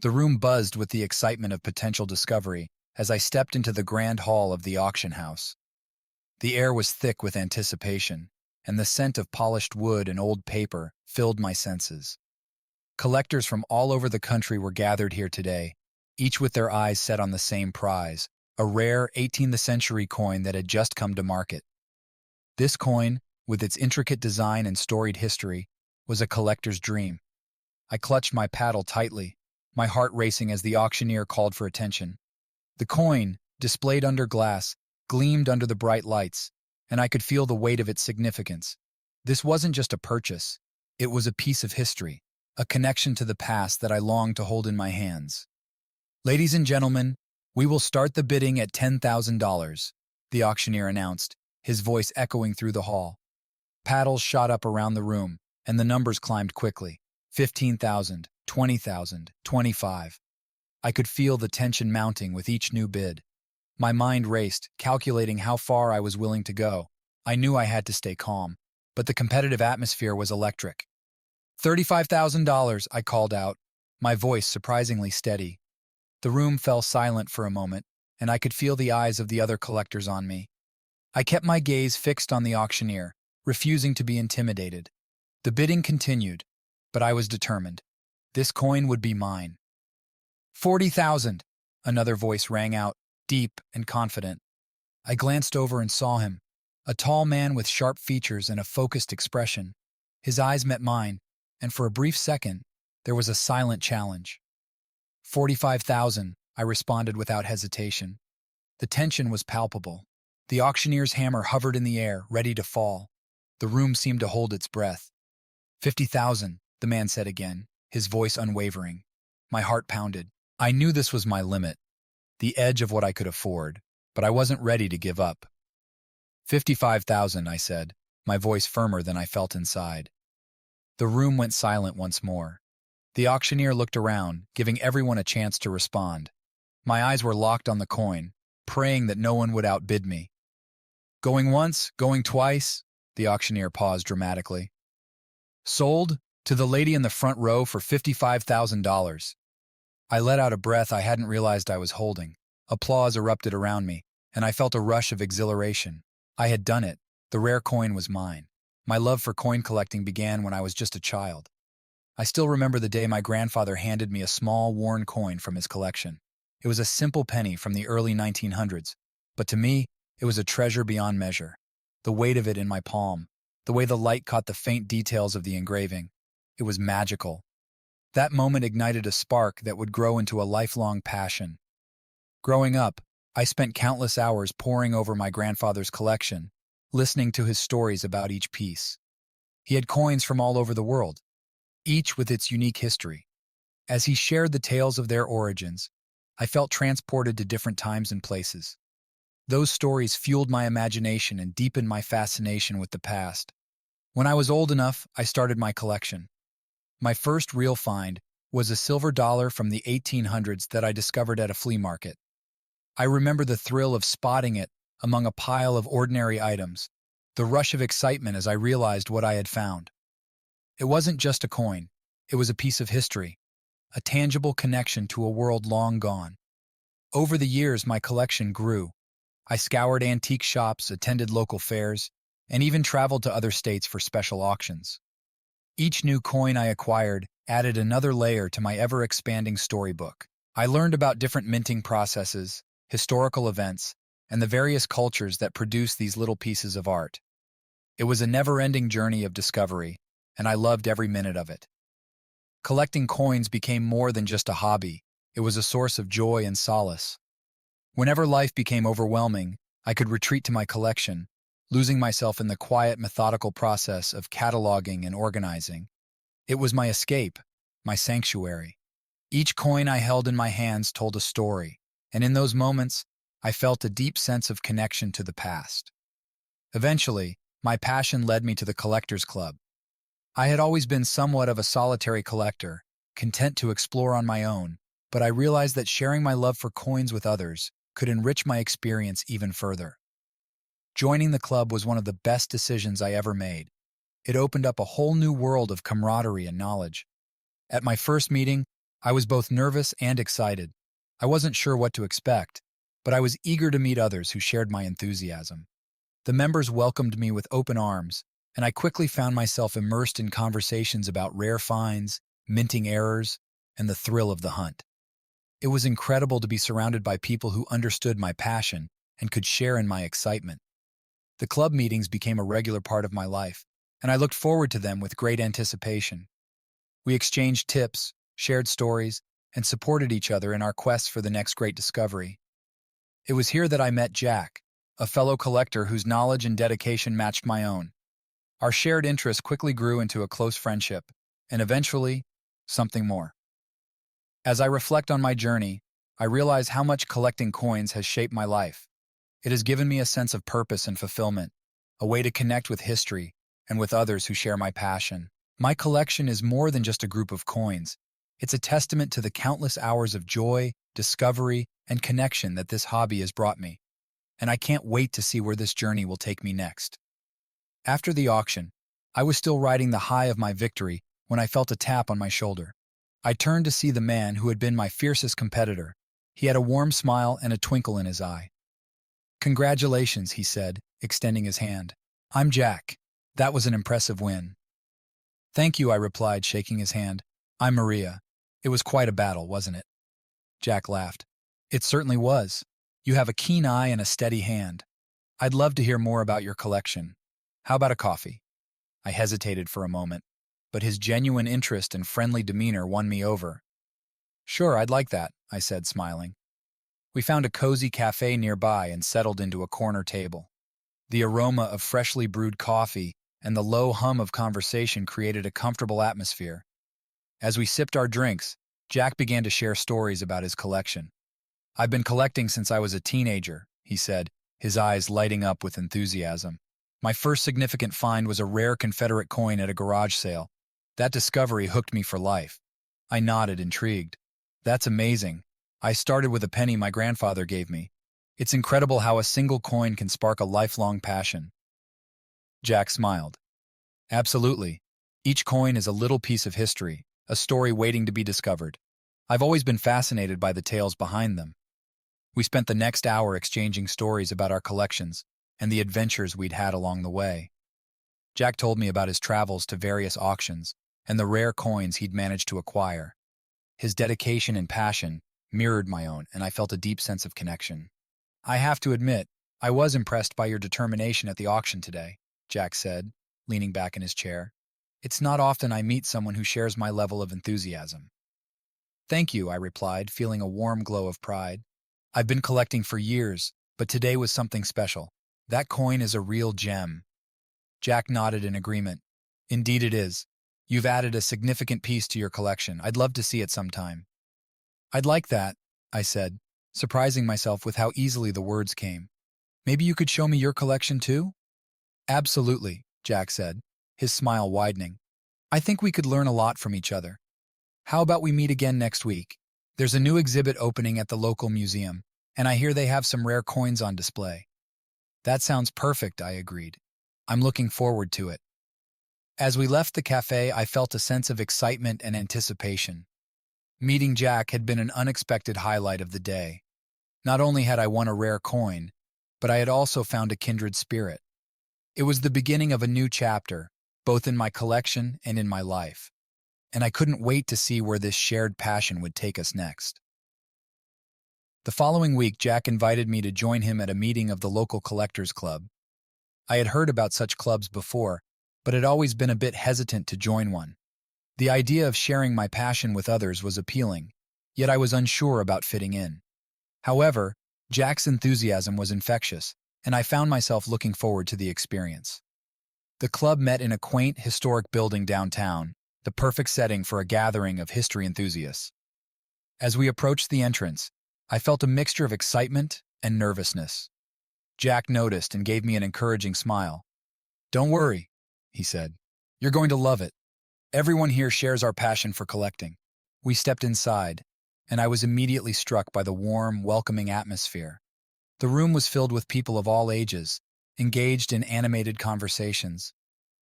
The room buzzed with the excitement of potential discovery as I stepped into the grand hall of the auction house. The air was thick with anticipation, and the scent of polished wood and old paper filled my senses. Collectors from all over the country were gathered here today, each with their eyes set on the same prize, a rare 18th century coin that had just come to market. This coin, with its intricate design and storied history, was a collector's dream. I clutched my paddle tightly, my heart racing as the auctioneer called for attention. The coin, displayed under glass, gleamed under the bright lights, and I could feel the weight of its significance. This wasn't just a purchase, it was a piece of history, a connection to the past that I longed to hold in my hands. "Ladies and gentlemen, we will start the bidding at $10,000, the auctioneer announced, his voice echoing through the hall. Paddles shot up around the room, and the numbers climbed quickly. 15,000, 20,000, 25. I could feel the tension mounting with each new bid. My mind raced, calculating how far I was willing to go. I knew I had to stay calm, but the competitive atmosphere was electric. $35,000, I called out, my voice surprisingly steady. The room fell silent for a moment, and I could feel the eyes of the other collectors on me. I kept my gaze fixed on the auctioneer, refusing to be intimidated. The bidding continued, but I was determined. This coin would be mine. 40,000, another voice rang out, deep and confident. I glanced over and saw him, a tall man with sharp features and a focused expression. His eyes met mine, and for a brief second, there was a silent challenge. 45,000, I responded without hesitation. The tension was palpable. The auctioneer's hammer hovered in the air, ready to fall. The room seemed to hold its breath. 50,000, the man said again, his voice unwavering. My heart pounded. I knew this was my limit, the edge of what I could afford, but I wasn't ready to give up. 55,000, I said, my voice firmer than I felt inside. The room went silent once more. The auctioneer looked around, giving everyone a chance to respond. My eyes were locked on the coin, praying that no one would outbid me. Going once, going twice, the auctioneer paused dramatically. Sold to the lady in the front row for $55,000. I let out a breath I hadn't realized I was holding. Applause erupted around me, and I felt a rush of exhilaration. I had done it. The rare coin was mine. My love for coin collecting began when I was just a child. I still remember the day my grandfather handed me a small, worn coin from his collection. It was a simple penny from the early 1900s, but to me, it was a treasure beyond measure. The weight of it in my palm, the way the light caught the faint details of the engraving, it was magical. That moment ignited a spark that would grow into a lifelong passion. Growing up, I spent countless hours poring over my grandfather's collection, listening to his stories about each piece. He had coins from all over the world, each with its unique history. As he shared the tales of their origins, I felt transported to different times and places. Those stories fueled my imagination and deepened my fascination with the past. When I was old enough, I started my collection. My first real find was a silver dollar from the 1800s that I discovered at a flea market. I remember the thrill of spotting it among a pile of ordinary items, the rush of excitement as I realized what I had found. It wasn't just a coin, it was a piece of history, a tangible connection to a world long gone. Over the years, my collection grew. I scoured antique shops, attended local fairs, and even traveled to other states for special auctions. Each new coin I acquired added another layer to my ever-expanding storybook. I learned about different minting processes, historical events, and the various cultures that produce these little pieces of art. It was a never-ending journey of discovery, and I loved every minute of it. Collecting coins became more than just a hobby. It was a source of joy and solace. Whenever life became overwhelming, I could retreat to my collection, losing myself in the quiet, methodical process of cataloging and organizing. It was my escape, my sanctuary. Each coin I held in my hands told a story, and in those moments, I felt a deep sense of connection to the past. Eventually, my passion led me to the Collectors Club. I had always been somewhat of a solitary collector, content to explore on my own, but I realized that sharing my love for coins with others could enrich my experience even further. Joining the club was one of the best decisions I ever made. It opened up a whole new world of camaraderie and knowledge. At my first meeting, I was both nervous and excited. I wasn't sure what to expect, but I was eager to meet others who shared my enthusiasm. The members welcomed me with open arms, and I quickly found myself immersed in conversations about rare finds, minting errors, and the thrill of the hunt. It was incredible to be surrounded by people who understood my passion and could share in my excitement. The club meetings became a regular part of my life, and I looked forward to them with great anticipation. We exchanged tips, shared stories, and supported each other in our quests for the next great discovery. It was here that I met Jack, a fellow collector whose knowledge and dedication matched my own. Our shared interest quickly grew into a close friendship, and eventually, something more. As I reflect on my journey, I realize how much collecting coins has shaped my life. It has given me a sense of purpose and fulfillment, a way to connect with history and with others who share my passion. My collection is more than just a group of coins. It's a testament to the countless hours of joy, discovery, and connection that this hobby has brought me, and I can't wait to see where this journey will take me next. After the auction, I was still riding the high of my victory when I felt a tap on my shoulder. I turned to see the man who had been my fiercest competitor. He had a warm smile and a twinkle in his eye. "Congratulations," he said, extending his hand. "I'm Jack. That was an impressive win." "Thank you," I replied, shaking his hand. "I'm Maria. It was quite a battle, wasn't it?" Jack laughed. "It certainly was. You have a keen eye and a steady hand. I'd love to hear more about your collection. How about a coffee?" I hesitated for a moment, but his genuine interest and friendly demeanor won me over. "Sure, I'd like that," I said, smiling. We found a cozy cafe nearby and settled into a corner table. The aroma of freshly brewed coffee and the low hum of conversation created a comfortable atmosphere. As we sipped our drinks, Jack began to share stories about his collection. "I've been collecting since I was a teenager," he said, his eyes lighting up with enthusiasm. "My first significant find was a rare Confederate coin at a garage sale. That discovery hooked me for life." I nodded, intrigued. "That's amazing. I started with a penny my grandfather gave me. It's incredible how a single coin can spark a lifelong passion." Jack smiled. "Absolutely. Each coin is a little piece of history, a story waiting to be discovered. I've always been fascinated by the tales behind them." We spent the next hour exchanging stories about our collections and the adventures we'd had along the way. Jack told me about his travels to various auctions and the rare coins he'd managed to acquire. His dedication and passion mirrored my own, and I felt a deep sense of connection. "I have to admit, I was impressed by your determination at the auction today," Jack said, leaning back in his chair. "It's not often I meet someone who shares my level of enthusiasm." "Thank you," I replied, feeling a warm glow of pride. "I've been collecting for years, but today was something special. That coin is a real gem." Jack nodded in agreement. "Indeed it is. You've added a significant piece to your collection. I'd love to see it sometime." "I'd like that," I said, surprising myself with how easily the words came. "Maybe you could show me your collection too?" "Absolutely," Jack said, his smile widening. "I think we could learn a lot from each other. How about we meet again next week? There's a new exhibit opening at the local museum, and I hear they have some rare coins on display." "That sounds perfect," I agreed. "I'm looking forward to it." As we left the cafe, I felt a sense of excitement and anticipation. Meeting Jack had been an unexpected highlight of the day. Not only had I won a rare coin, but I had also found a kindred spirit. It was the beginning of a new chapter, both in my collection and in my life, and I couldn't wait to see where this shared passion would take us next. The following week, Jack invited me to join him at a meeting of the local collectors club. I had heard about such clubs before, but had always been a bit hesitant to join one. The idea of sharing my passion with others was appealing, yet I was unsure about fitting in. However, Jack's enthusiasm was infectious, and I found myself looking forward to the experience. The club met in a quaint, historic building downtown, the perfect setting for a gathering of history enthusiasts. As we approached the entrance, I felt a mixture of excitement and nervousness. Jack noticed and gave me an encouraging smile. "Don't worry," he said. "You're going to love it. Everyone here shares our passion for collecting." We stepped inside, and I was immediately struck by the warm, welcoming atmosphere. The room was filled with people of all ages, engaged in animated conversations.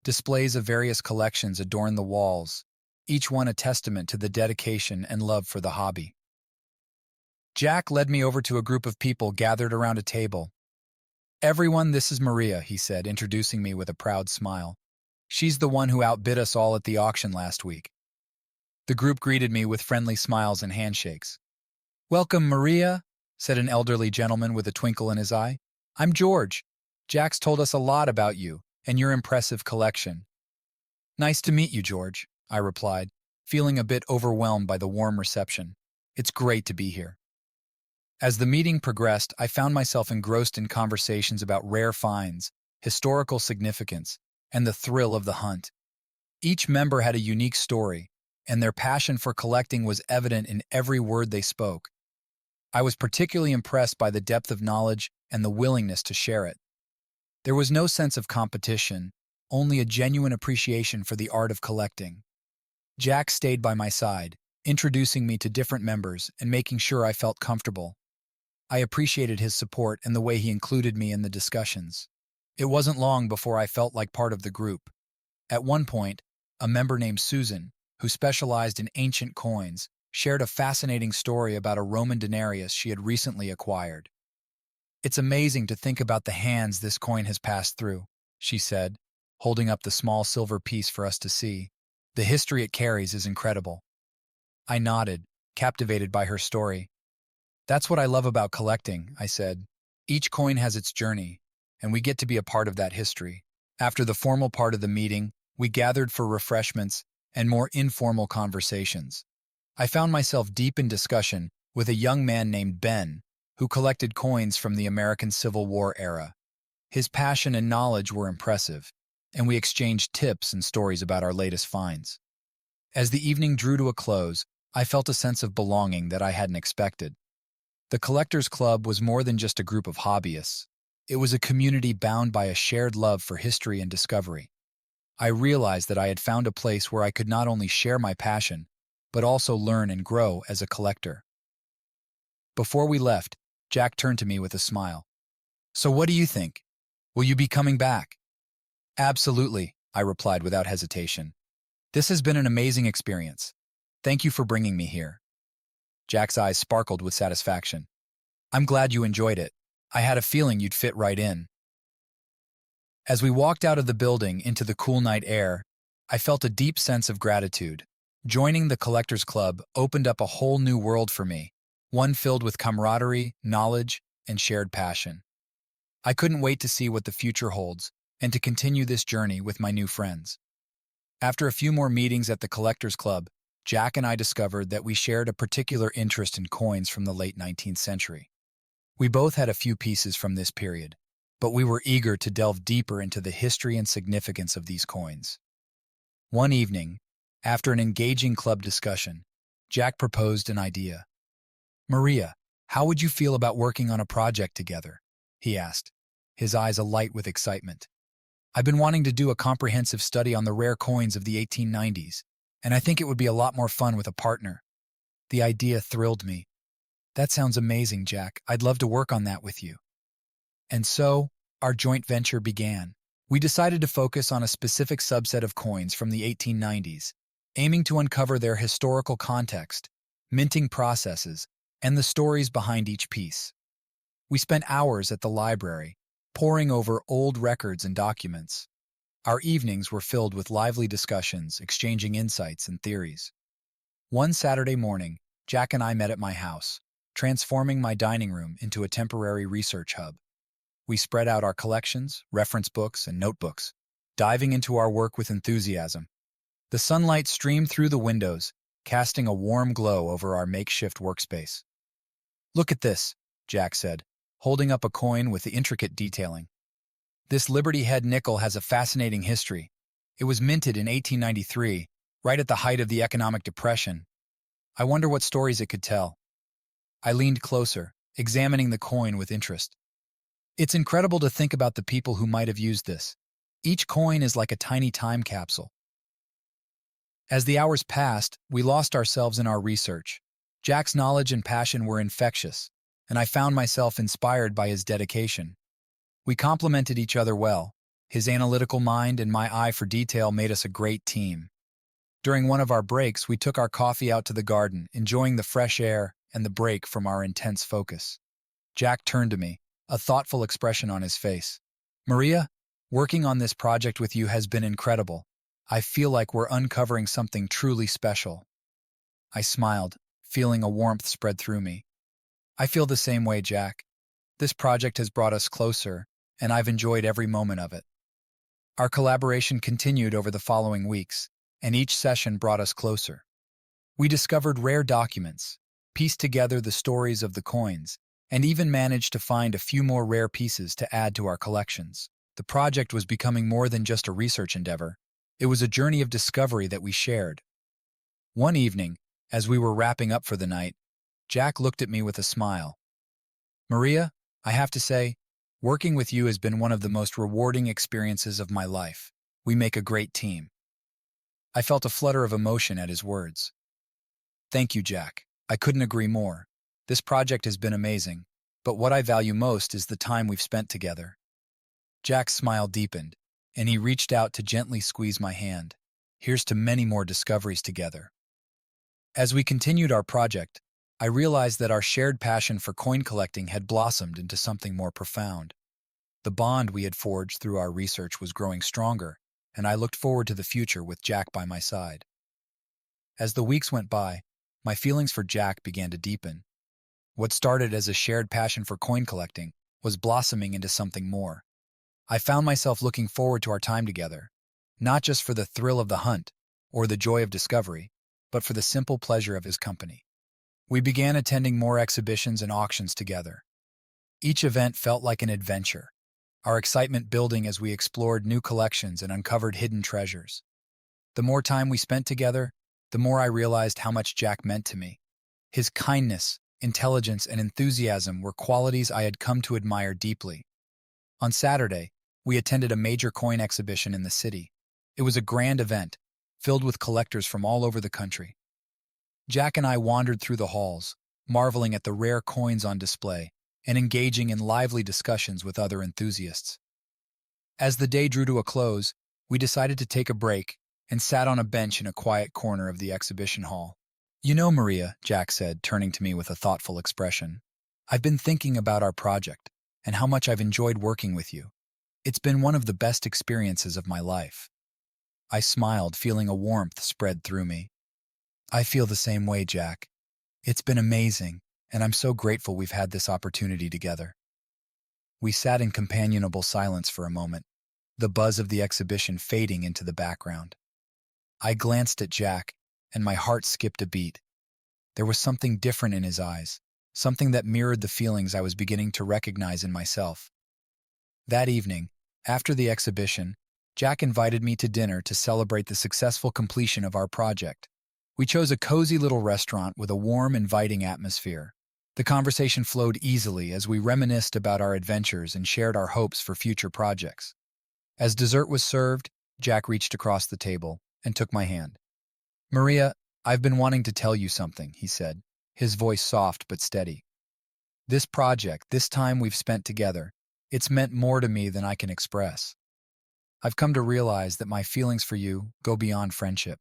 Displays of various collections adorned the walls, each one a testament to the dedication and love for the hobby. Jack led me over to a group of people gathered around a table. "Everyone, this is Maria," he said, introducing me with a proud smile. "She's the one who outbid us all at the auction last week." The group greeted me with friendly smiles and handshakes. "Welcome, Maria," said an elderly gentleman with a twinkle in his eye. "I'm George. Jack's told us a lot about you and your impressive collection." "Nice to meet you, George," I replied, feeling a bit overwhelmed by the warm reception. "It's great to be here." As the meeting progressed, I found myself engrossed in conversations about rare finds, historical significance, and the thrill of the hunt. Each member had a unique story, and their passion for collecting was evident in every word they spoke. I was particularly impressed by the depth of knowledge and the willingness to share it. There was no sense of competition, only a genuine appreciation for the art of collecting. Jack stayed by my side, introducing me to different members and making sure I felt comfortable. I appreciated his support and the way he included me in the discussions. It wasn't long before I felt like part of the group. At one point, a member named Susan, who specialized in ancient coins, shared a fascinating story about a Roman denarius she had recently acquired. "It's amazing to think about the hands this coin has passed through," she said, holding up the small silver piece for us to see. "The history it carries is incredible." I nodded, captivated by her story. "That's what I love about collecting," I said. "Each coin has its journey, and we get to be a part of that history." After the formal part of the meeting, we gathered for refreshments and more informal conversations. I found myself deep in discussion with a young man named Ben, who collected coins from the American Civil War era. His passion and knowledge were impressive, and we exchanged tips and stories about our latest finds. As the evening drew to a close, I felt a sense of belonging that I hadn't expected. The Collectors Club was more than just a group of hobbyists. It was a community bound by a shared love for history and discovery. I realized that I had found a place where I could not only share my passion, but also learn and grow as a collector. Before we left, Jack turned to me with a smile. "So what do you think? Will you be coming back?" "Absolutely," I replied without hesitation. "This has been an amazing experience. Thank you for bringing me here." Jack's eyes sparkled with satisfaction. "I'm glad you enjoyed it. I had a feeling you'd fit right in." As we walked out of the building into the cool night air, I felt a deep sense of gratitude. Joining the Collectors Club opened up a whole new world for me, one filled with camaraderie, knowledge, and shared passion. I couldn't wait to see what the future holds and to continue this journey with my new friends. After a few more meetings at the Collectors Club, Jack and I discovered that we shared a particular interest in coins from the late 19th century. We both had a few pieces from this period, but we were eager to delve deeper into the history and significance of these coins. One evening, after an engaging club discussion, Jack proposed an idea. "Maria, how would you feel about working on a project together?" he asked, his eyes alight with excitement. "I've been wanting to do a comprehensive study on the rare coins of the 1890s, and I think it would be a lot more fun with a partner." The idea thrilled me. "That sounds amazing, Jack. I'd love to work on that with you." And so, our joint venture began. We decided to focus on a specific subset of coins from the 1890s, aiming to uncover their historical context, minting processes, and the stories behind each piece. We spent hours at the library, poring over old records and documents. Our evenings were filled with lively discussions, exchanging insights and theories. One Saturday morning, Jack and I met at my house, transforming my dining room into a temporary research hub. We spread out our collections, reference books, and notebooks, diving into our work with enthusiasm. The sunlight streamed through the windows, casting a warm glow over our makeshift workspace. "Look at this," Jack said, holding up a coin with the intricate detailing. "This Liberty Head nickel has a fascinating history. It was minted in 1893, right at the height of the economic depression. I wonder what stories it could tell." I leaned closer, examining the coin with interest. "It's incredible to think about the people who might have used this. Each coin is like a tiny time capsule." As the hours passed, we lost ourselves in our research. Jack's knowledge and passion were infectious, and I found myself inspired by his dedication. We complemented each other well. His analytical mind and my eye for detail made us a great team. During one of our breaks, we took our coffee out to the garden, enjoying the fresh air and the break from our intense focus. Jack turned to me, a thoughtful expression on his face. Maria, working on this project with you has been incredible. I feel like we're uncovering something truly special. I smiled, feeling a warmth spread through me. I feel the same way, Jack. This project has brought us closer, and I've enjoyed every moment of it. Our collaboration continued over the following weeks, and each session brought us closer. We discovered rare documents, pieced together the stories of the coins, and even managed to find a few more rare pieces to add to our collections. The project was becoming more than just a research endeavor. It was a journey of discovery that we shared. One evening, as we were wrapping up for the night, Jack looked at me with a smile. Maria, I have to say, working with you has been one of the most rewarding experiences of my life. We make a great team. I felt a flutter of emotion at his words. Thank you, Jack. I couldn't agree more. This project has been amazing, but what I value most is the time we've spent together. Jack's smile deepened, and he reached out to gently squeeze my hand. Here's to many more discoveries together. As we continued our project, I realized that our shared passion for coin collecting had blossomed into something more profound. The bond we had forged through our research was growing stronger, and I looked forward to the future with Jack by my side. As the weeks went by, my feelings for Jack began to deepen. What started as a shared passion for coin collecting was blossoming into something more. I found myself looking forward to our time together, not just for the thrill of the hunt or the joy of discovery, but for the simple pleasure of his company. We began attending more exhibitions and auctions together. Each event felt like an adventure, our excitement building as we explored new collections and uncovered hidden treasures. The more time we spent together, the more I realized how much Jack meant to me. His kindness, intelligence, and enthusiasm were qualities I had come to admire deeply. On Saturday, we attended a major coin exhibition in the city. It was a grand event, filled with collectors from all over the country. Jack and I wandered through the halls, marveling at the rare coins on display and engaging in lively discussions with other enthusiasts. As the day drew to a close, we decided to take a break and sat on a bench in a quiet corner of the exhibition hall. You know, Maria, Jack said, turning to me with a thoughtful expression, I've been thinking about our project and how much I've enjoyed working with you. It's been one of the best experiences of my life. I smiled, feeling a warmth spread through me. I feel the same way, Jack. It's been amazing, and I'm so grateful we've had this opportunity together. We sat in companionable silence for a moment, the buzz of the exhibition fading into the background. I glanced at Jack, and my heart skipped a beat. There was something different in his eyes, something that mirrored the feelings I was beginning to recognize in myself. That evening, after the exhibition, Jack invited me to dinner to celebrate the successful completion of our project. We chose a cozy little restaurant with a warm, inviting atmosphere. The conversation flowed easily as we reminisced about our adventures and shared our hopes for future projects. As dessert was served, Jack reached across the table and took my hand. Maria, I've been wanting to tell you something, he said, his voice soft but steady. This project, this time we've spent together, it's meant more to me than I can express. I've come to realize that my feelings for you go beyond friendship.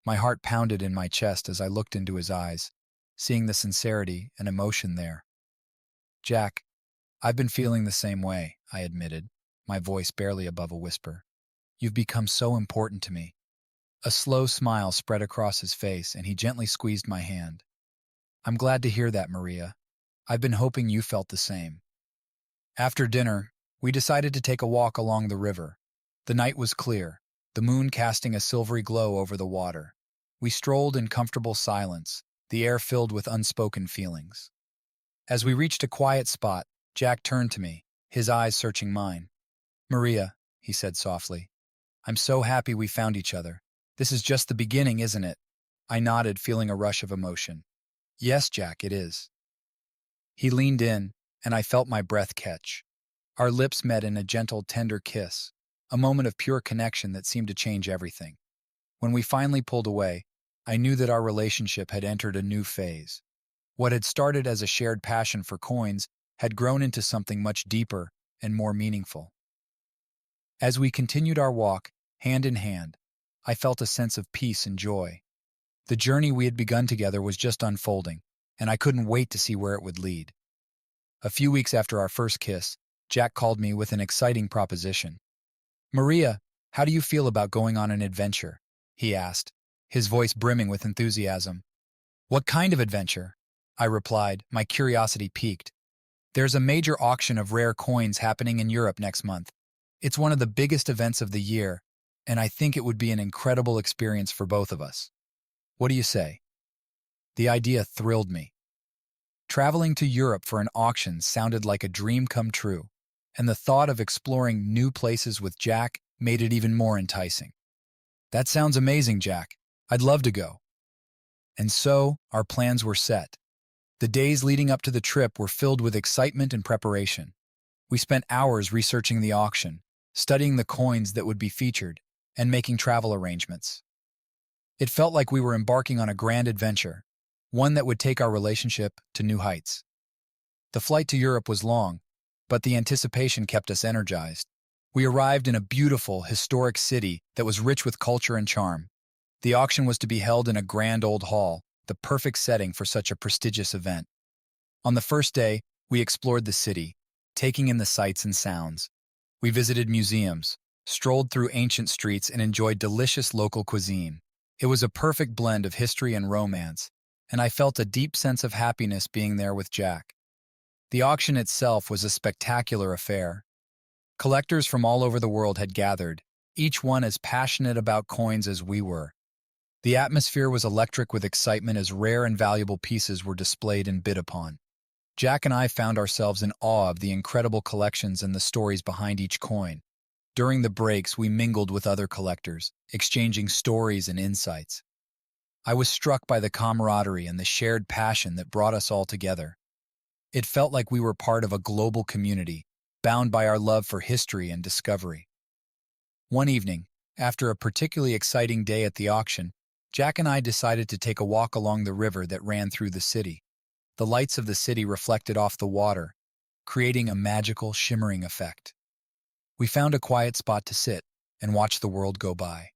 My heart pounded in my chest as I looked into his eyes, seeing the sincerity and emotion there. Jack, I've been feeling the same way, I admitted, my voice barely above a whisper. You've become so important to me. A slow smile spread across his face, and he gently squeezed my hand. I'm glad to hear that, Maria. I've been hoping you felt the same. After dinner, we decided to take a walk along the river. The night was clear, the moon casting a silvery glow over the water. We strolled in comfortable silence, the air filled with unspoken feelings. As we reached a quiet spot, Jack turned to me, his eyes searching mine. Maria, he said softly, I'm so happy we found each other. This is just the beginning, isn't it? I nodded, feeling a rush of emotion. Yes, Jack, it is. He leaned in, and I felt my breath catch. Our lips met in a gentle, tender kiss, a moment of pure connection that seemed to change everything. When we finally pulled away, I knew that our relationship had entered a new phase. What had started as a shared passion for coins had grown into something much deeper and more meaningful. As we continued our walk, hand in hand, I felt a sense of peace and joy. The journey we had begun together was just unfolding, and I couldn't wait to see where it would lead. A few weeks after our first kiss, Jack called me with an exciting proposition. "Maria, how do you feel about going on an adventure?" he asked, his voice brimming with enthusiasm. "What kind of adventure?" I replied, my curiosity piqued. "There's a major auction of rare coins happening in Europe next month. It's one of the biggest events of the year, and I think it would be an incredible experience for both of us. What do you say?" The idea thrilled me. Traveling to Europe for an auction sounded like a dream come true, and the thought of exploring new places with Jack made it even more enticing. "That sounds amazing, Jack. I'd love to go." And so, our plans were set. The days leading up to the trip were filled with excitement and preparation. We spent hours researching the auction, studying the coins that would be featured, and making travel arrangements. It felt like we were embarking on a grand adventure, one that would take our relationship to new heights. The flight to Europe was long, but the anticipation kept us energized. We arrived in a beautiful, historic city that was rich with culture and charm. The auction was to be held in a grand old hall, the perfect setting for such a prestigious event. On the first day, we explored the city, taking in the sights and sounds. We visited museums, strolled through ancient streets, and enjoyed delicious local cuisine. It was a perfect blend of history and romance, and I felt a deep sense of happiness being there with Jack. The auction itself was a spectacular affair. Collectors from all over the world had gathered, each one as passionate about coins as we were. The atmosphere was electric with excitement as rare and valuable pieces were displayed and bid upon. Jack and I found ourselves in awe of the incredible collections and the stories behind each coin. During the breaks, we mingled with other collectors, exchanging stories and insights. I was struck by the camaraderie and the shared passion that brought us all together. It felt like we were part of a global community, bound by our love for history and discovery. One evening, after a particularly exciting day at the auction, Jack and I decided to take a walk along the river that ran through the city. The lights of the city reflected off the water, creating a magical, shimmering effect. We found a quiet spot to sit and watch the world go by.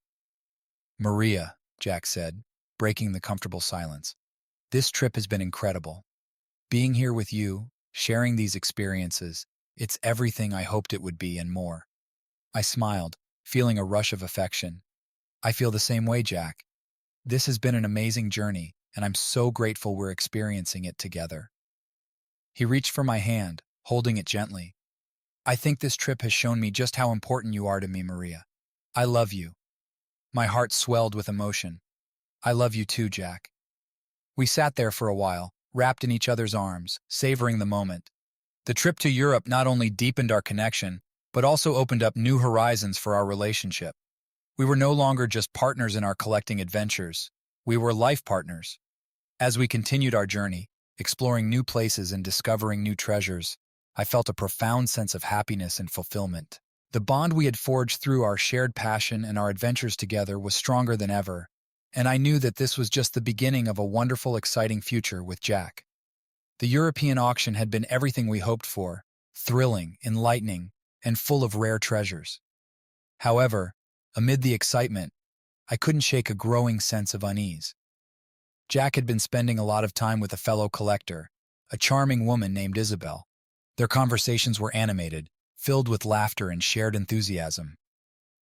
"Maria," Jack said, breaking the comfortable silence, "this trip has been incredible. Being here with you, sharing these experiences, it's everything I hoped it would be and more." I smiled, feeling a rush of affection. "I feel the same way, Jack. This has been an amazing journey, and I'm so grateful we're experiencing it together." He reached for my hand, holding it gently. "I think this trip has shown me just how important you are to me, Maria. I love you." My heart swelled with emotion. "I love you too, Jack." We sat there for a while, wrapped in each other's arms, savoring the moment. The trip to Europe not only deepened our connection, but also opened up new horizons for our relationship. We were no longer just partners in our collecting adventures. We were life partners. As we continued our journey, exploring new places and discovering new treasures, I felt a profound sense of happiness and fulfillment. The bond we had forged through our shared passion and our adventures together was stronger than ever, and I knew that this was just the beginning of a wonderful, exciting future with Jack. The European auction had been everything we hoped for, thrilling, enlightening, and full of rare treasures. However, amid the excitement, I couldn't shake a growing sense of unease. Jack had been spending a lot of time with a fellow collector, a charming woman named Isabel. Their conversations were animated, filled with laughter and shared enthusiasm.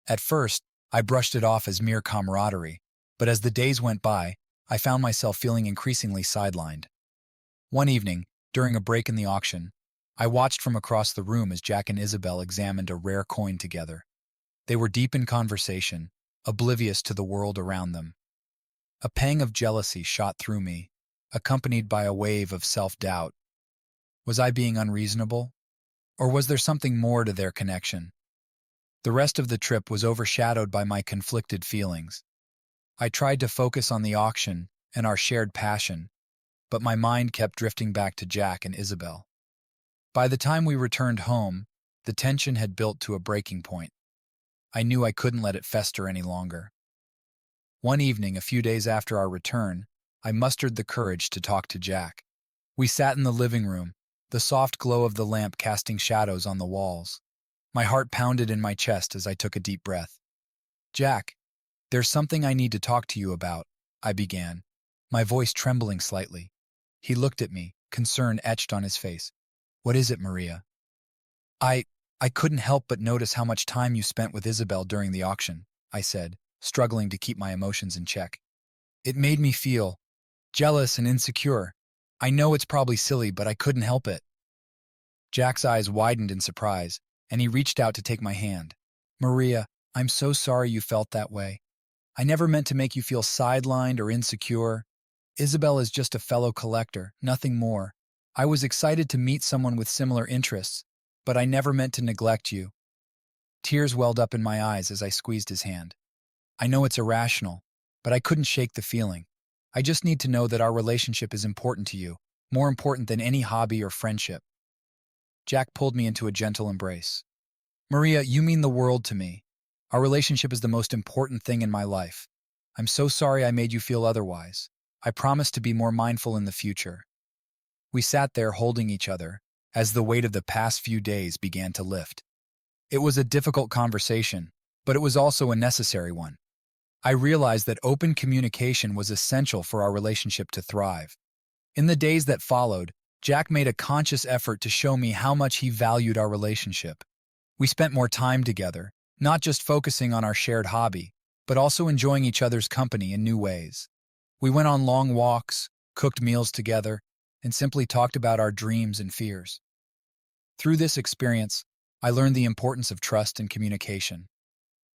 At first, I brushed it off as mere camaraderie, but as the days went by, I found myself feeling increasingly sidelined. One evening, during a break in the auction, I watched from across the room as Jack and Isabel examined a rare coin together. They were deep in conversation, oblivious to the world around them. A pang of jealousy shot through me, accompanied by a wave of self-doubt. Was I being unreasonable? Or was there something more to their connection? The rest of the trip was overshadowed by my conflicted feelings. I tried to focus on the auction and our shared passion, but my mind kept drifting back to Jack and Isabel. By the time we returned home, the tension had built to a breaking point. I knew I couldn't let it fester any longer. One evening, a few days after our return, I mustered the courage to talk to Jack. We sat in the living room, the soft glow of the lamp casting shadows on the walls. My heart pounded in my chest as I took a deep breath. "Jack, There's something I need to talk to you about, I began, my voice trembling slightly. He looked at me, concern etched on his face. What is it, Maria? I I couldn't help but notice how much time you spent with Isabel during the auction, I said, struggling to keep my emotions in check. It made me feel jealous and insecure. I know it's probably silly, but I couldn't help it. Jack's eyes widened in surprise, and he reached out to take my hand. Maria, I'm so sorry you felt that way. I never meant to make you feel sidelined or insecure. Isabel is just a fellow collector, nothing more. I was excited to meet someone with similar interests, but I never meant to neglect you. Tears welled up in my eyes as I squeezed his hand. I know it's irrational, but I couldn't shake the feeling. I just need to know that our relationship is important to you, more important than any hobby or friendship. Jack pulled me into a gentle embrace. Maria, you mean the world to me. Our relationship is the most important thing in my life. I'm so sorry I made you feel otherwise. I promise to be more mindful in the future. We sat there holding each other as the weight of the past few days began to lift. It was a difficult conversation, but it was also a necessary one. I realized that open communication was essential for our relationship to thrive. In the days that followed, Jack made a conscious effort to show me how much he valued our relationship. We spent more time together, not just focusing on our shared hobby, but also enjoying each other's company in new ways. We went on long walks, cooked meals together, and simply talked about our dreams and fears. Through this experience, I learned the importance of trust and communication.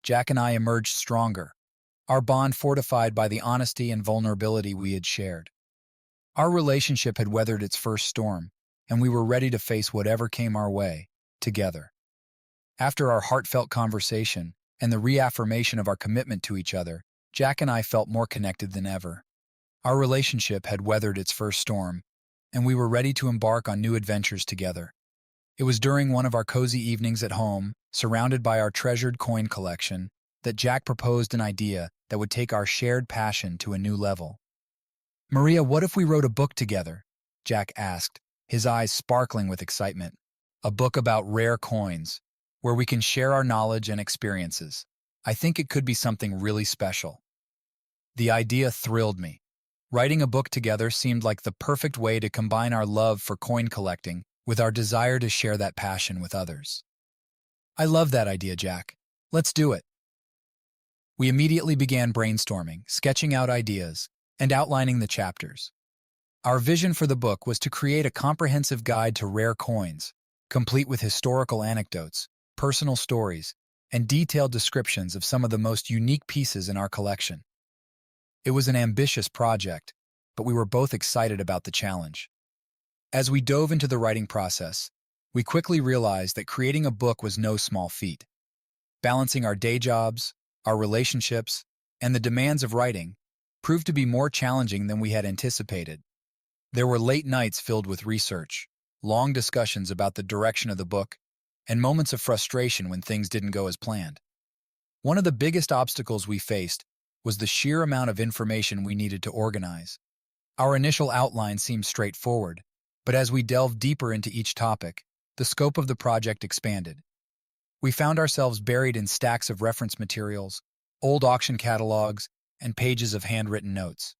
Jack and I emerged stronger, our bond fortified by the honesty and vulnerability we had shared. Our relationship had weathered its first storm, and we were ready to face whatever came our way, together. After our heartfelt conversation and the reaffirmation of our commitment to each other, Jack and I felt more connected than ever. Our relationship had weathered its first storm, and we were ready to embark on new adventures together. It was during one of our cozy evenings at home, surrounded by our treasured coin collection, that Jack proposed an idea that would take our shared passion to a new level. Maria, what if we wrote a book together? Jack asked, his eyes sparkling with excitement. A book about rare coins, where we can share our knowledge and experiences. I think it could be something really special. The idea thrilled me. Writing a book together seemed like the perfect way to combine our love for coin collecting with our desire to share that passion with others. I love that idea, Jack. Let's do it. We immediately began brainstorming, sketching out ideas, and outlining the chapters. Our vision for the book was to create a comprehensive guide to rare coins, complete with historical anecdotes, personal stories, and detailed descriptions of some of the most unique pieces in our collection. It was an ambitious project, but we were both excited about the challenge. As we dove into the writing process, we quickly realized that creating a book was no small feat. Balancing our day jobs, our relationships, and the demands of writing proved to be more challenging than we had anticipated. There were late nights filled with research, long discussions about the direction of the book, and moments of frustration when things didn't go as planned. One of the biggest obstacles we faced was the sheer amount of information we needed to organize. Our initial outline seemed straightforward, but as we delved deeper into each topic, the scope of the project expanded. We found ourselves buried in stacks of reference materials, old auction catalogs, and pages of handwritten notes.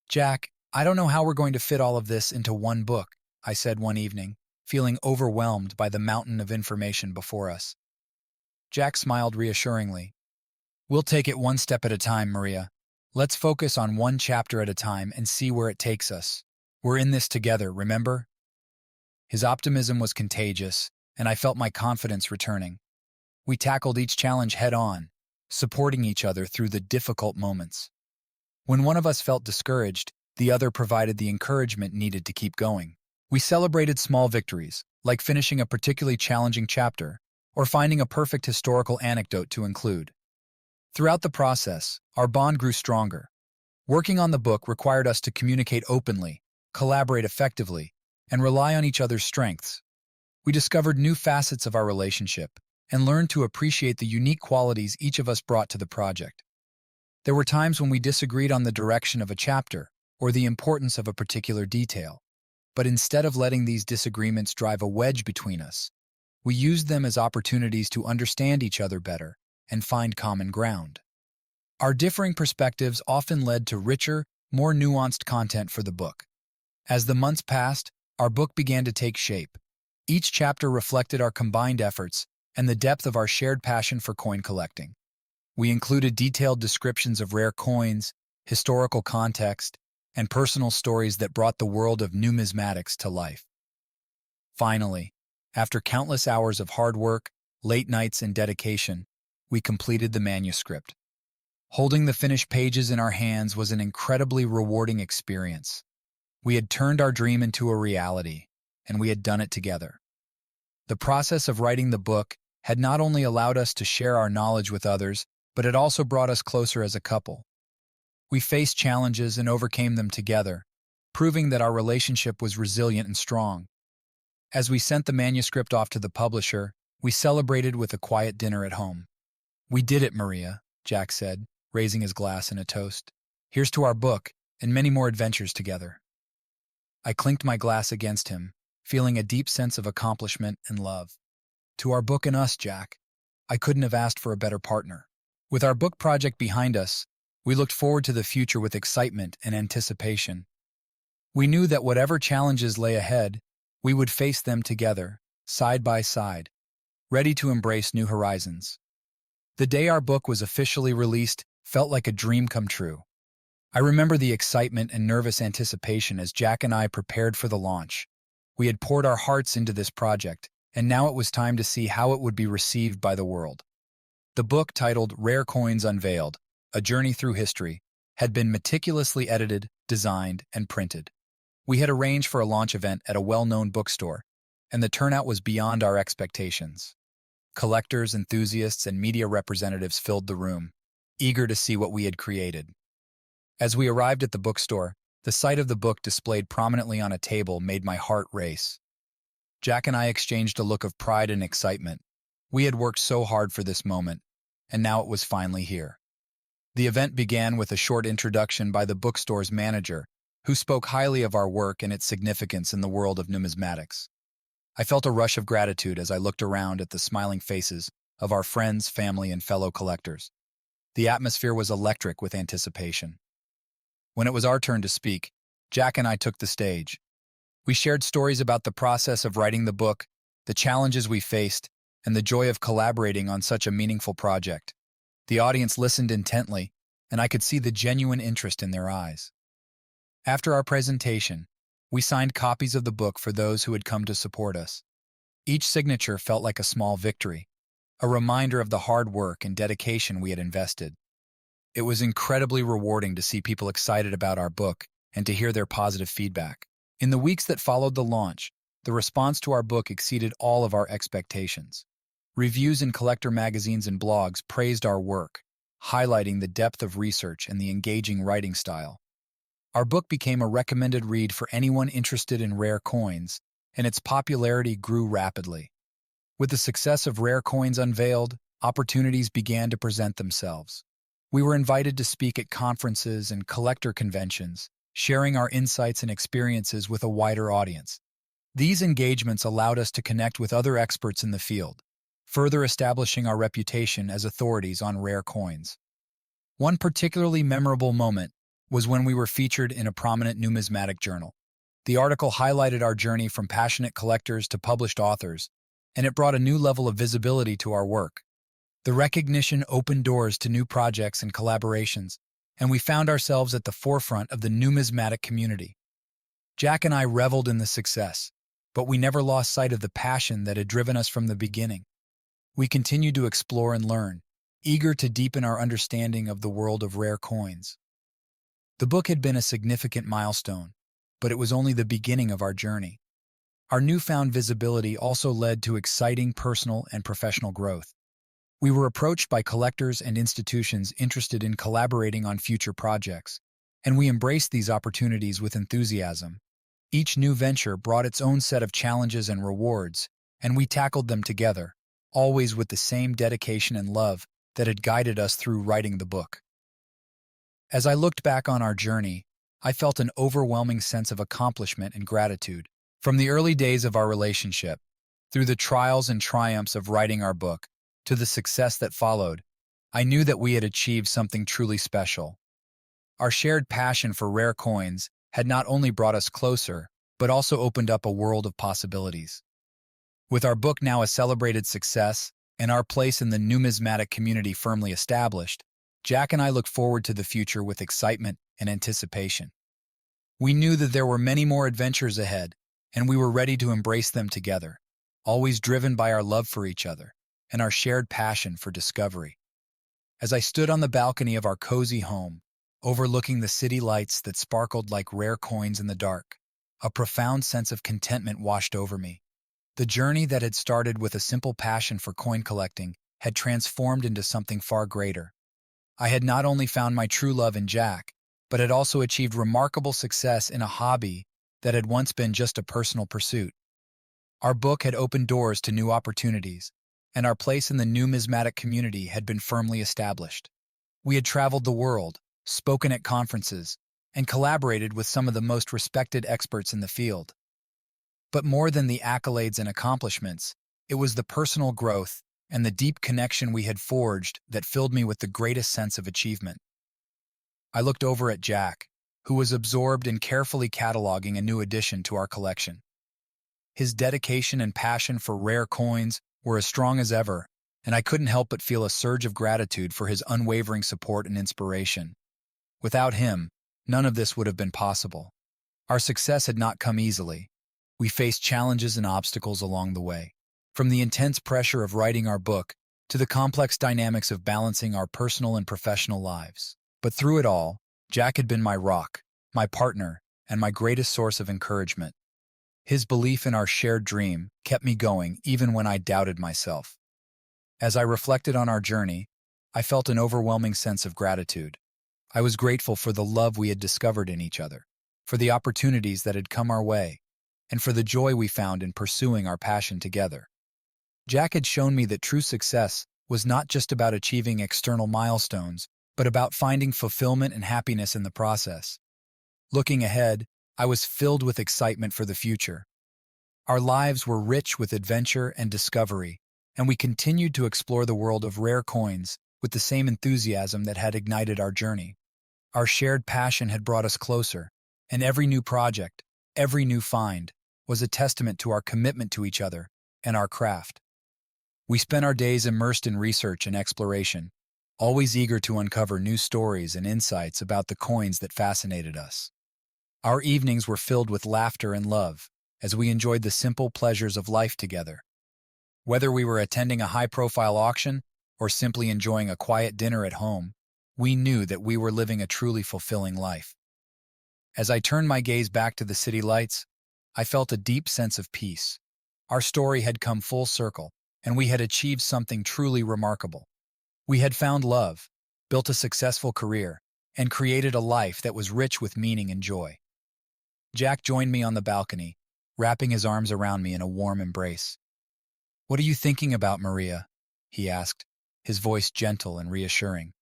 Jack, I don't know how we're going to fit all of this into one book, I said one evening, feeling overwhelmed by the mountain of information before us. Jack smiled reassuringly. We'll take it one step at a time, Maria. Let's focus on one chapter at a time and see where it takes us. We're in this together, remember? His optimism was contagious, and I felt my confidence returning. We tackled each challenge head-on, supporting each other through the difficult moments. When one of us felt discouraged, the other provided the encouragement needed to keep going. We celebrated small victories, like finishing a particularly challenging chapter or finding a perfect historical anecdote to include. Throughout the process, our bond grew stronger. Working on the book required us to communicate openly, collaborate effectively, and rely on each other's strengths. We discovered new facets of our relationship and learned to appreciate the unique qualities each of us brought to the project. There were times when we disagreed on the direction of a chapter or the importance of a particular detail. But instead of letting these disagreements drive a wedge between us, we used them as opportunities to understand each other better and find common ground. Our differing perspectives often led to richer, more nuanced content for the book. As the months passed, our book began to take shape. Each chapter reflected our combined efforts and the depth of our shared passion for coin collecting. We included detailed descriptions of rare coins, historical context, and personal stories that brought the world of numismatics to life. Finally, after countless hours of hard work, late nights, and dedication, we completed the manuscript. Holding the finished pages in our hands was an incredibly rewarding experience. We had turned our dream into a reality, and we had done it together. The process of writing the book had not only allowed us to share our knowledge with others, but it also brought us closer as a couple. We faced challenges and overcame them together, proving that our relationship was resilient and strong. As we sent the manuscript off to the publisher, we celebrated with a quiet dinner at home. "We did it, Maria," Jack said, raising his glass in a toast. "Here's to our book and many more adventures together." I clinked my glass against him, feeling a deep sense of accomplishment and love. "To our book and us, Jack. I couldn't have asked for a better partner." With our book project behind us, we looked forward to the future with excitement and anticipation. We knew that whatever challenges lay ahead, we would face them together, side by side, ready to embrace new horizons. The day our book was officially released felt like a dream come true. I remember the excitement and nervous anticipation as Jack and I prepared for the launch. We had poured our hearts into this project, and now it was time to see how it would be received by the world. The book, titled Rare Coins Unveiled: A Journey Through History, had been meticulously edited, designed, and printed. We had arranged for a launch event at a well-known bookstore, and the turnout was beyond our expectations. Collectors, enthusiasts, and media representatives filled the room, eager to see what we had created. As we arrived at the bookstore, the sight of the book displayed prominently on a table made my heart race. Jack and I exchanged a look of pride and excitement. We had worked so hard for this moment, and now it was finally here. The event began with a short introduction by the bookstore's manager, who spoke highly of our work and its significance in the world of numismatics. I felt a rush of gratitude as I looked around at the smiling faces of our friends, family, and fellow collectors. The atmosphere was electric with anticipation. When it was our turn to speak, Jack and I took the stage. We shared stories about the process of writing the book, the challenges we faced, and the joy of collaborating on such a meaningful project. The audience listened intently, and I could see the genuine interest in their eyes. After our presentation, we signed copies of the book for those who had come to support us. Each signature felt like a small victory, a reminder of the hard work and dedication we had invested. It was incredibly rewarding to see people excited about our book and to hear their positive feedback. In the weeks that followed the launch, the response to our book exceeded all of our expectations. Reviews in collector magazines and blogs praised our work, highlighting the depth of research and the engaging writing style. Our book became a recommended read for anyone interested in rare coins, and its popularity grew rapidly. With the success of Rare Coins Unveiled, opportunities began to present themselves. We were invited to speak at conferences and collector conventions, sharing our insights and experiences with a wider audience. These engagements allowed us to connect with other experts in the field, further establishing our reputation as authorities on rare coins. One particularly memorable moment was when we were featured in a prominent numismatic journal. The article highlighted our journey from passionate collectors to published authors, and it brought a new level of visibility to our work. The recognition opened doors to new projects and collaborations, and we found ourselves at the forefront of the numismatic community. Jack and I reveled in the success, but we never lost sight of the passion that had driven us from the beginning. We continued to explore and learn, eager to deepen our understanding of the world of rare coins. The book had been a significant milestone, but it was only the beginning of our journey. Our newfound visibility also led to exciting personal and professional growth. We were approached by collectors and institutions interested in collaborating on future projects, and we embraced these opportunities with enthusiasm. Each new venture brought its own set of challenges and rewards, and we tackled them together, always with the same dedication and love that had guided us through writing the book. As I looked back on our journey, I felt an overwhelming sense of accomplishment and gratitude. From the early days of our relationship, through the trials and triumphs of writing our book, to the success that followed, I knew that we had achieved something truly special. Our shared passion for rare coins had not only brought us closer, but also opened up a world of possibilities. With our book now a celebrated success and our place in the numismatic community firmly established, Jack and I looked forward to the future with excitement and anticipation. We knew that there were many more adventures ahead, and we were ready to embrace them together, always driven by our love for each other and our shared passion for discovery. As I stood on the balcony of our cozy home, overlooking the city lights that sparkled like rare coins in the dark, a profound sense of contentment washed over me. The journey that had started with a simple passion for coin collecting had transformed into something far greater. I had not only found my true love in Jack, but had also achieved remarkable success in a hobby that had once been just a personal pursuit. Our book had opened doors to new opportunities, and our place in the numismatic community had been firmly established. We had traveled the world, spoken at conferences, and collaborated with some of the most respected experts in the field. But more than the accolades and accomplishments, it was the personal growth and the deep connection we had forged that filled me with the greatest sense of achievement. I looked over at Jack, who was absorbed in carefully cataloging a new addition to our collection. His dedication and passion for rare coins were as strong as ever, and I couldn't help but feel a surge of gratitude for his unwavering support and inspiration. Without him, none of this would have been possible. Our success had not come easily. We faced challenges and obstacles along the way, from the intense pressure of writing our book to the complex dynamics of balancing our personal and professional lives. But through it all, Jack had been my rock, my partner, and my greatest source of encouragement. His belief in our shared dream kept me going even when I doubted myself. As I reflected on our journey, I felt an overwhelming sense of gratitude. I was grateful for the love we had discovered in each other, for the opportunities that had come our way, and for the joy we found in pursuing our passion together. Jack had shown me that true success was not just about achieving external milestones, but about finding fulfillment and happiness in the process. Looking ahead, I was filled with excitement for the future. Our lives were rich with adventure and discovery, and we continued to explore the world of rare coins with the same enthusiasm that had ignited our journey. Our shared passion had brought us closer, and every new project, every new find, was a testament to our commitment to each other and our craft. We spent our days immersed in research and exploration, always eager to uncover new stories and insights about the coins that fascinated us. Our evenings were filled with laughter and love as we enjoyed the simple pleasures of life together. Whether we were attending a high-profile auction or simply enjoying a quiet dinner at home, we knew that we were living a truly fulfilling life. As I turned my gaze back to the city lights, I felt a deep sense of peace. Our story had come full circle, and we had achieved something truly remarkable. We had found love, built a successful career, and created a life that was rich with meaning and joy. Jack joined me on the balcony, wrapping his arms around me in a warm embrace. "What are you thinking about, Maria?" he asked, his voice gentle and reassuring.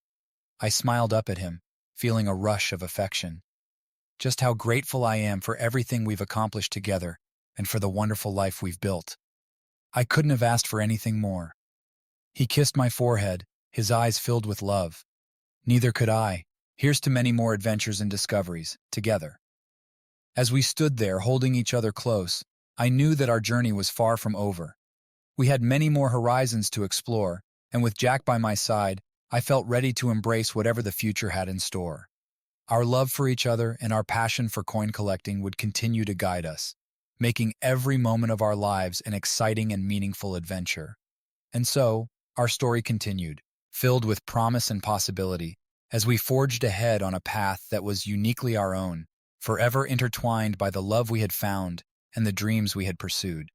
I smiled up at him, feeling a rush of affection. Just how grateful I am for everything we've accomplished together and for the wonderful life we've built. I couldn't have asked for anything more. He kissed my forehead, his eyes filled with love. Neither could I. Here's to many more adventures and discoveries, together. As we stood there holding each other close, I knew that our journey was far from over. We had many more horizons to explore, and with Jack by my side, I felt ready to embrace whatever the future had in store. Our love for each other and our passion for coin collecting would continue to guide us, making every moment of our lives an exciting and meaningful adventure. And so, our story continued, filled with promise and possibility, as we forged ahead on a path that was uniquely our own, forever intertwined by the love we had found and the dreams we had pursued.